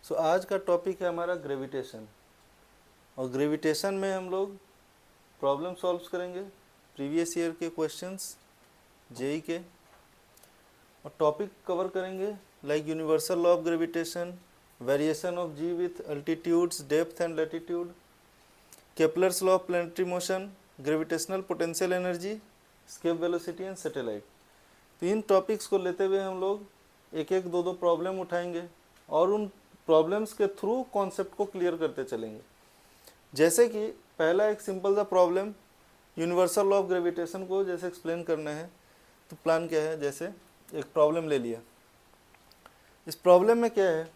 सो आज का टॉपिक है हमारा ग्रेविटेशन, और ग्रेविटेशन में हम लोग प्रॉब्लम सॉल्व करेंगे प्रीवियस ईयर के क्वेश्चंस जेई के, और टॉपिक कवर करेंगे like universal law of gravitation, variation of G with altitudes, depth and latitude, Kepler's law of planetary motion, gravitational potential energy, escape velocity and satellite. तो इन topics को लेते हुए हम लोग एक एक दो दो प्रॉब्लम उठाएंगे और उन प्रॉब्लम्स के थ्रू कॉन्सेप्ट को क्लियर करते चलेंगे। जैसे कि पहला एक सिंपल सा problem universal law of gravitation को जैसे एक्सप्लेन करना है, तो प्लान क्या है, जैसे एक प्रॉब्लम ले लिया। इस प्रॉब्लम में क्या है,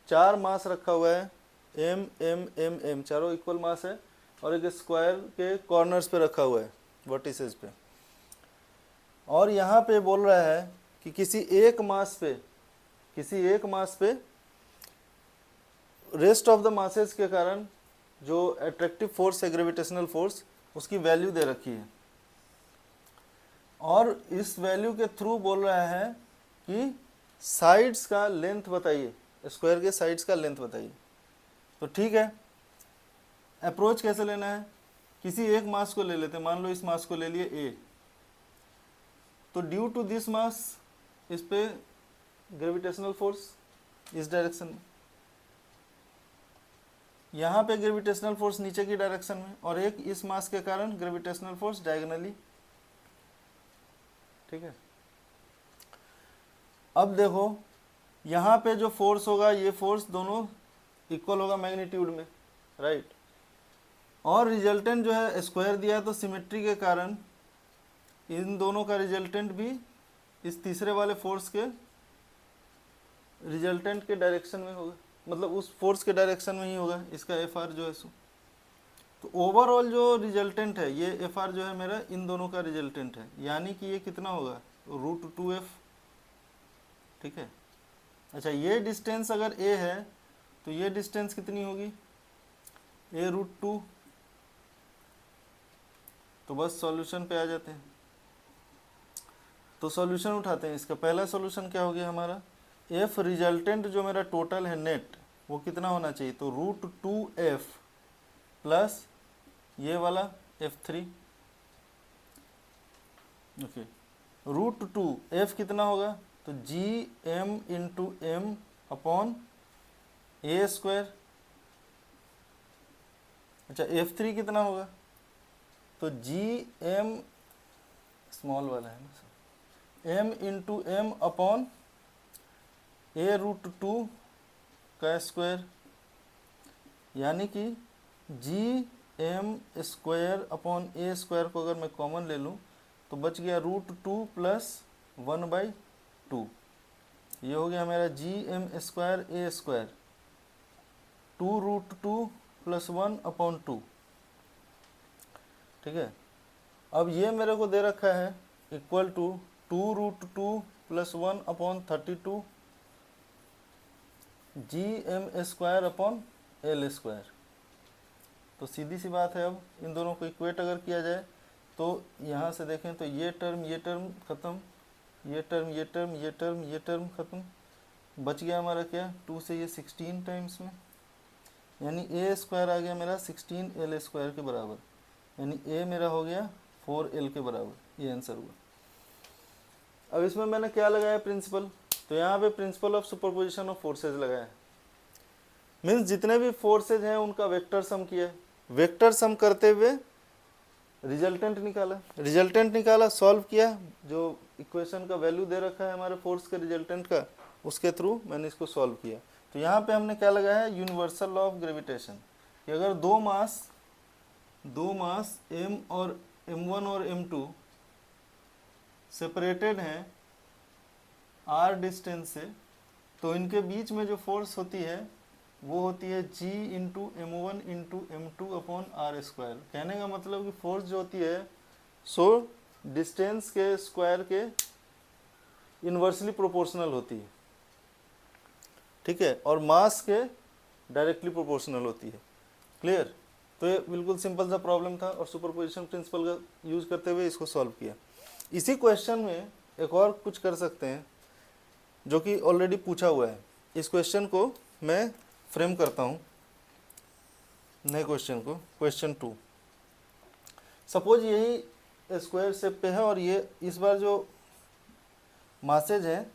4 मास रखा हुआ है, एम एम एम एम, चारों इक्वल मास है, और एक स्क्वायर के कॉर्नर्स पे रखा हुआ है, वर्टिसेस पे। और यहाँ पे बोल रहा है कि किसी एक मास पे रेस्ट ऑफ द मासेस के कारण जो अट्रैक्टिव फोर्स है, ग्रेविटेशनल फोर्स, उसकी वैल्यू दे रखी है, और इस वैल्यू के थ्रू बोल रहा है कि साइड्स का लेंथ बताइए, स्क्वायर के साइड्स का लेंथ बताइए। तो ठीक है, अप्रोच कैसे लेना है, किसी एक मास को ले लेते हैं, मान लो इस मास को ले लिए ए, तो ड्यू टू दिस मास इस पे ग्रेविटेशनल फोर्स इस डायरेक्शन में, यहाँ पे ग्रेविटेशनल फोर्स नीचे की डायरेक्शन में, और एक इस मास के कारण ग्रेविटेशनल फोर्स डायगोनली। ठीक है, अब देखो यहाँ पे जो फोर्स होगा, ये फोर्स दोनों इक्वल होगा मैग्नीट्यूड में, राइट। और रिजल्टेंट जो है स्क्वायर दिया है, तो सिमेट्री के कारण इन दोनों का रिजल्टेंट भी इस तीसरे वाले फोर्स के रिजल्टेंट के डायरेक्शन में होगा, मतलब उस फोर्स के डायरेक्शन में ही होगा इसका एफ आर जो है सो। तो ओवरऑल जो रिजल्टेंट है, ये एफ आर जो है मेरा इन दोनों का रिजल्टेंट है, यानी कि ये कितना होगा, √2f। ठीक है, अच्छा ये डिस्टेंस अगर a है तो ये डिस्टेंस कितनी होगी, a√2। तो बस सॉल्यूशन पे आ जाते हैं, तो सॉल्यूशन उठाते हैं। इसका पहला सॉल्यूशन क्या हो गया हमारा, एफ रिजल्टेंट जो मेरा टोटल है नेट, वो कितना होना चाहिए, तो √2f प्लस ये वाला f3। ओके, √2f कितना होगा, तो gm इंटू एम अपॉन ए स्क्वायर। अच्छा f3 कितना होगा, तो gm स्मॉल वाला है ना, m into M upon a√2 का स्क्वायर, यानी कि gm स्क्वायर अपॉन ए स्क्वायर को अगर मैं कॉमन ले लूँ तो बच गया √2 प्लस 1/2। ये हो गया मेरा gm स्क्वायर ए स्क्वायर, 2√2 प्लस 1/2। ठीक है, अब ये मेरे को दे रखा है equal to 2√2 plus 1/32 gm square upon L square. तो सीधी सी बात है, अब इन दोनों को इक्वेट अगर किया जाए तो यहाँ से देखें तो ये टर्म ख़त्म, ये टर्म ख़त्म, बच गया हमारा क्या, 2 से ये 16 टाइम्स में, यानी ए स्क्वायर आ गया मेरा 16l स्क्वायर के बराबर, यानी ए मेरा हो गया 4l के बराबर। ये आंसर हुआ। अब इसमें मैंने क्या लगाया, प्रिंसिपल, तो यहाँ पे principle of superposition of forces लगाया है, मीन्स जितने भी फोर्सेज हैं उनका वेक्टर सम किया है, वेक्टर सम करते हुए रिजल्टेंट निकाला, सॉल्व किया, जो इक्वेशन का वैल्यू दे रखा है हमारे फोर्स के रिजल्टेंट का, उसके थ्रू मैंने इसको सॉल्व किया। तो यहाँ पे हमने क्या लगाया है, यूनिवर्सल लॉ ऑफ ग्रेविटेशन, कि अगर दो मास m और m1 और m2 सेपरेटेड हैं r डिस्टेंस से, तो इनके बीच में जो फोर्स होती है वो होती है g into m1 into m2 upon R square. कहने का मतलब कि फोर्स जो होती है सो डिस्टेंस के स्क्वायर के इन्वर्सली प्रोपोर्शनल होती है। ठीक है, और मास के डायरेक्टली प्रोपोर्शनल होती है। क्लियर, तो ये बिल्कुल सिंपल सा प्रॉब्लम था, और सुपरपोजिशन प्रिंसिपल का यूज करते हुए इसको सॉल्व किया। इसी क्वेश्चन में एक और कुछ कर सकते हैं जो कि ऑलरेडी पूछा हुआ है। इस क्वेश्चन को मैं फ्रेम करता हूँ नए क्वेश्चन को। क्वेश्चन 2, सपोज यही स्क्वायर शेप पे है और ये इस बार जो मासेज हैं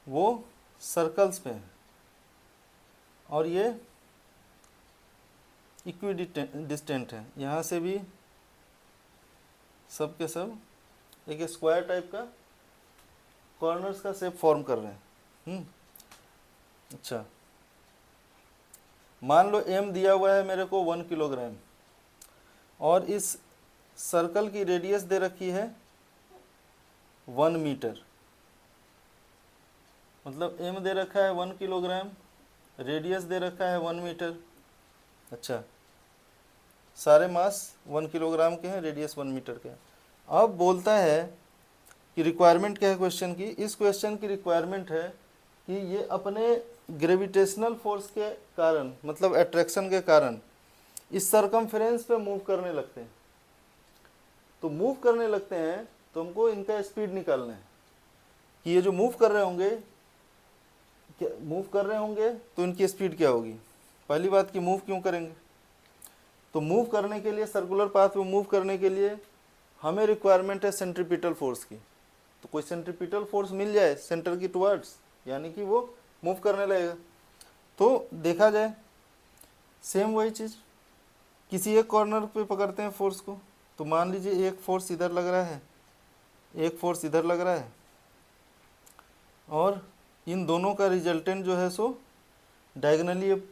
वो सर्कल्स पे हैं और ये इक्विडिस्टेंट है, यहाँ से भी सब के सब एक स्क्वायर टाइप का कॉर्नर्स का शेप फॉर्म कर रहे हैं। अच्छा, मान लो m दिया हुआ है मेरे को 1 किलोग्राम और इस सर्कल की रेडियस दे रखी है 1 मीटर, मतलब m दे रखा है 1 किलोग्राम, रेडियस दे रखा है 1 मीटर। अच्छा, सारे मास 1 किलोग्राम के हैं, रेडियस 1 मीटर के हैं। अब बोलता है कि रिक्वायरमेंट क्या है क्वेश्चन की। इस क्वेश्चन की रिक्वायरमेंट है कि ये अपने ग्रेविटेशनल फोर्स के कारण, मतलब अट्रैक्शन के कारण इस सरकमफ्रेंस पे मूव करने लगते हैं। तो मूव करने लगते हैं तो हमको इनका स्पीड निकालना है कि ये जो मूव कर रहे होंगे तो इनकी स्पीड क्या होगी। पहली बात कि मूव क्यों करेंगे, तो मूव करने के लिए, सर्कुलर पाथ पे मूव करने के लिए हमें रिक्वायरमेंट है सेंट्रीपिटल फोर्स की। तो कोई सेंट्रीपिटल फोर्स मिल जाए सेंटर की टुवर्ड्स, यानी कि वो मूव करने लगेगा। तो देखा जाए सेम वही चीज़, किसी एक कॉर्नर पे पकड़ते हैं फोर्स को। तो मान लीजिए एक फोर्स इधर लग रहा है, एक फोर्स इधर लग रहा है और इन दोनों का रिजल्टेंट जो है सो डायगोनली,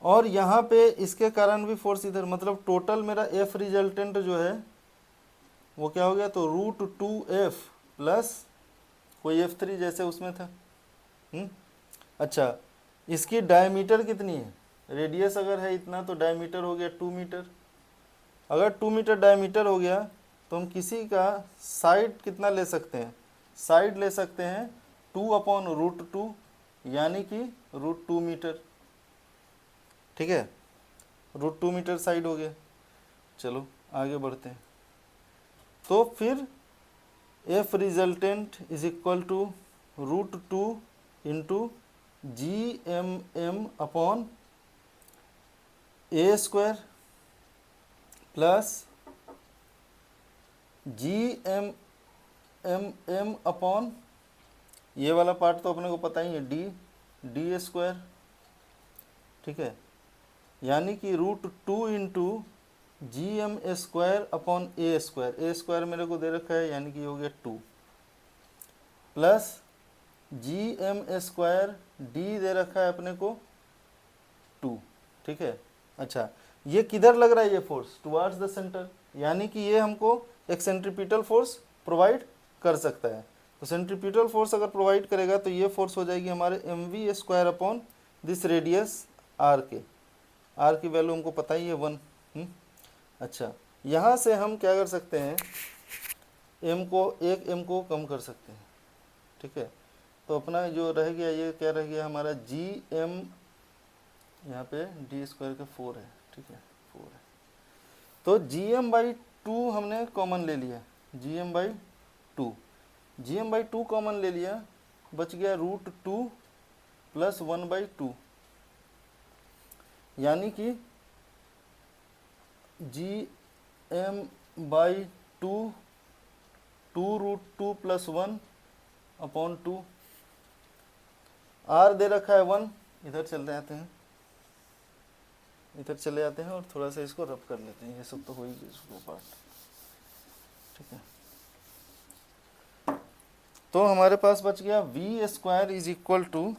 और यहाँ पे इसके कारण भी फोर्स इधर, मतलब टोटल मेरा एफ रिजल्टेंट जो है वो क्या हो गया, तो √2f प्लस कोई f3 जैसे उसमें था। अच्छा, इसकी डायमीटर कितनी है, रेडियस अगर है इतना तो डायमीटर हो गया 2 मीटर। अगर 2 मीटर डायमीटर हो गया तो हम किसी का साइड कितना ले सकते हैं, साइड ले सकते हैं 2/√2 यानी कि √2 मीटर। ठीक है, √2 मीटर साइड हो गया। चलो आगे बढ़ते हैं। तो फिर F resultant is equal to √2 into GMM/A² plus GMM ये वाला पार्ट तो अपने को पता ही है D²। ठीक है, यानी कि √2 इंटू GM² मेरे को दे रखा है, यानी कि हो गया 2 प्लस GM² D दे रखा है अपने को 2। ठीक है, अच्छा ये किधर लग रहा है, ये फोर्स टुवर्ड्स द सेंटर, यानी कि ये हमको एक सेंट्रीपिटल फोर्स प्रोवाइड कर सकता है। तो सेंट्रीपिटल फोर्स अगर प्रोवाइड करेगा तो ये फोर्स हो जाएगी हमारे mv² दिस रेडियस r के। r की वैल्यू हमको पता ही है 1। अच्छा, यहाँ से हम क्या कर सकते हैं, m को कम कर सकते हैं। ठीक है, तो अपना जो रह गया ये क्या रह गया हमारा GM, यहाँ पे D² का 4 है। ठीक है, 4 है, तो GM/2 हमने कॉमन ले लिया, GM/2 कॉमन ले लिया, बच गया √2 प्लस 1/2, यानी कि GM/2 2√2 प्लस 1/2, R दे रखा है 1। इधर चले आते हैं और थोड़ा सा इसको रब कर लेते हैं, ये सब तो हो ही गया इसको पार्ट। ठीक है, तो हमारे पास बच गया v² is equal to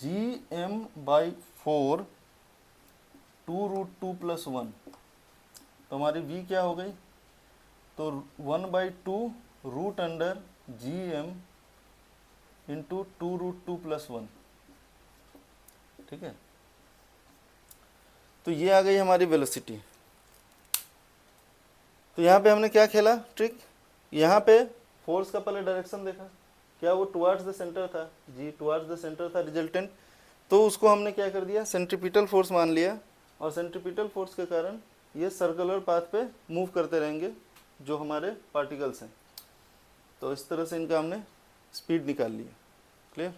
GM/4 2√2 plus 1। तो हमारी v क्या हो गई, तो 1/2 √GM इंटू 2√2 प्लस 1। ठीक है, तो ये आ गई हमारी वेलोसिटी। तो यहाँ पे हमने क्या खेला ट्रिक, यहाँ पे फोर्स का पहले डायरेक्शन देखा, क्या वो टुवर्ड्स द सेंटर था, जी टुवर्ड्स द सेंटर था रिजल्टेंट। तो उसको हमने क्या कर दिया, सेंट्रीपिटल फोर्स मान लिया, और सेंट्रीपिटल फोर्स के कारण ये सर्कुलर पाथ पे मूव करते रहेंगे जो हमारे पार्टिकल्स हैं। तो इस तरह से इनका हमने स्पीड निकाल लिया। क्लियर।